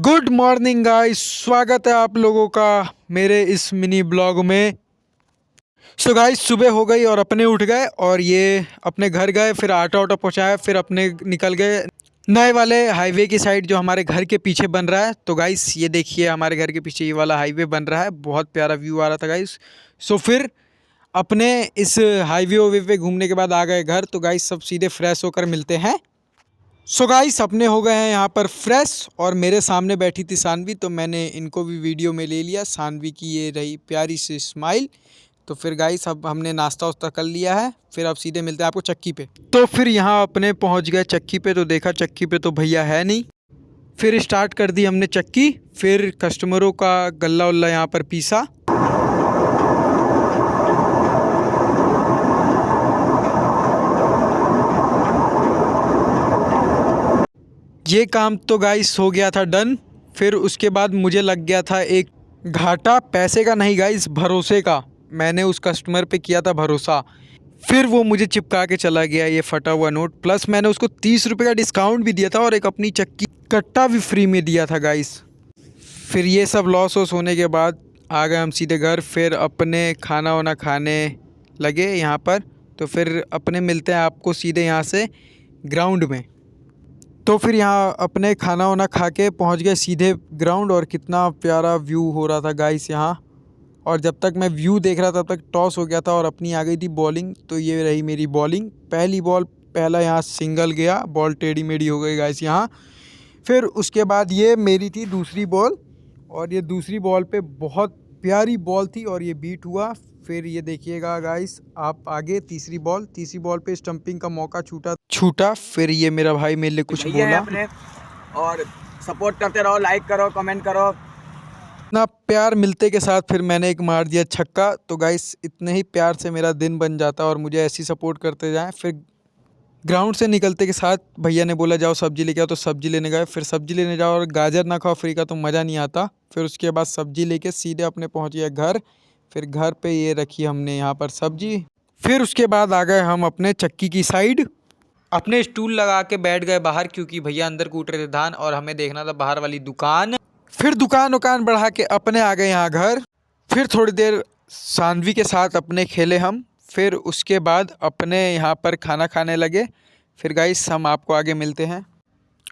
Good morning guys, स्वागत है आप लोगों का मेरे इस मिनी ब्लॉग में। सो गाइस, सुबह हो गई और अपने उठ गए और ये अपने घर गए, फिर आटा वाटा पहुँचाया, फिर अपने निकल गए नए वाले हाईवे की साइड जो हमारे घर के पीछे बन रहा है। तो गाइस ये देखिए, हमारे घर के पीछे ये वाला हाईवे बन रहा है, बहुत प्यारा व्यू आ रहा था गाइस। सो फिर अपने इस हाईवे वाईवे पे घूमने के बाद आ गए घर। तो गाइस सब सीधे फ्रेश होकर मिलते हैं। सो गाइस अपने हो गए हैं यहाँ पर फ्रेश और मेरे सामने बैठी थी सानवी, तो मैंने इनको भी वीडियो में ले लिया। सानवी की ये रही प्यारी सी स्माइल। तो फिर गाइस अब हमने नाश्ता वास्ता कर लिया है, फिर अब सीधे मिलते हैं आपको चक्की पे। तो फिर यहाँ अपने पहुँच गए चक्की पे, तो देखा चक्की पे तो भैया है नहीं। फिर स्टार्ट कर दी हमने चक्की, फिर कस्टमरों का गल्ला उल्ला यहाँ पर पीसा। ये काम तो गाइस हो गया था डन। फिर उसके बाद मुझे लग गया था एक घाटा, पैसे का नहीं गाइस, भरोसे का। मैंने उस कस्टमर पे किया था भरोसा, फिर वो मुझे चिपका के चला गया ये फटा हुआ नोट। प्लस मैंने उसको 30 रुपये का डिस्काउंट भी दिया था और एक अपनी चक्की कट्टा भी फ्री में दिया था गाइस। फिर ये सब लॉस वॉस होने के बाद आ गए हम सीधे घर। फिर अपने खाना वाना खाने लगे यहाँ पर। तो फिर अपने मिलते हैं आपको सीधे यहाँ से ग्राउंड में। तो फिर यहाँ अपने खाना वाना खा के पहुँच गए सीधे ग्राउंड, और कितना प्यारा व्यू हो रहा था गाइस यहाँ। और जब तक मैं व्यू देख रहा था तब तक टॉस हो गया था और अपनी आ गई थी बॉलिंग। तो ये रही मेरी बॉलिंग, पहली बॉल, पहला यहाँ सिंगल गया, बॉल टेढ़ी मेढ़ी हो गई गाइस यहाँ। फिर उसके बाद ये मेरी थी दूसरी बॉल, और ये दूसरी बॉल पे बहुत प्यारी बॉल थी और ये बीट हुआ। फिर ये देखिएगा गाइस आप आगे, तीसरी बॉल पे स्टंपिंग का मौका छूटा। फिर ये मेरा भाई मेरे लिए कुछ बोला अपने, और सपोर्ट करते रहो, लाइक करो, कमेंट करो। इतना प्यार मिलते के साथ फिर मैंने एक मार दिया छक्का। तो गाइस इतने ही प्यार से मेरा दिन बन जाता और मुझे ऐसी सपोर्ट करते जाएं। फिर ग्राउंड से निकलते के साथ भैया ने बोला जाओ सब्जी लेके आओ, तो सब्जी लेने गए। फिर सब्जी लेने जाओ और गाजर ना खाओ फ्री का तो मज़ा नहीं आता। फिर उसके बाद सब्जी लेके सीधे अपने पहुंच गए घर। फिर घर पे ये रखी हमने यहाँ पर सब्जी। फिर उसके बाद आ गए हम अपने चक्की की साइड, अपने स्टूल लगा के बैठ गए बाहर, क्योंकि भैया अंदर कूट रहे थे धान और हमें देखना था बाहर वाली दुकान। फिर दुकान बढ़ा के अपने आ गए यहाँ घर। फिर थोड़ी देर सानवी के साथ अपने खेले हम। फिर उसके बाद अपने यहाँ पर खाना खाने लगे। फिर गाइस हम आपको आगे मिलते हैं।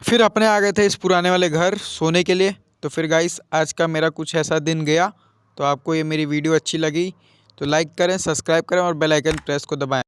फिर अपने आ गए थे इस पुराने वाले घर सोने के लिए। तो फिर गाइस आज का मेरा कुछ ऐसा दिन गया। तो आपको ये मेरी वीडियो अच्छी लगी तो लाइक करें, सब्सक्राइब करें और बेल आइकन प्रेस को दबाएं।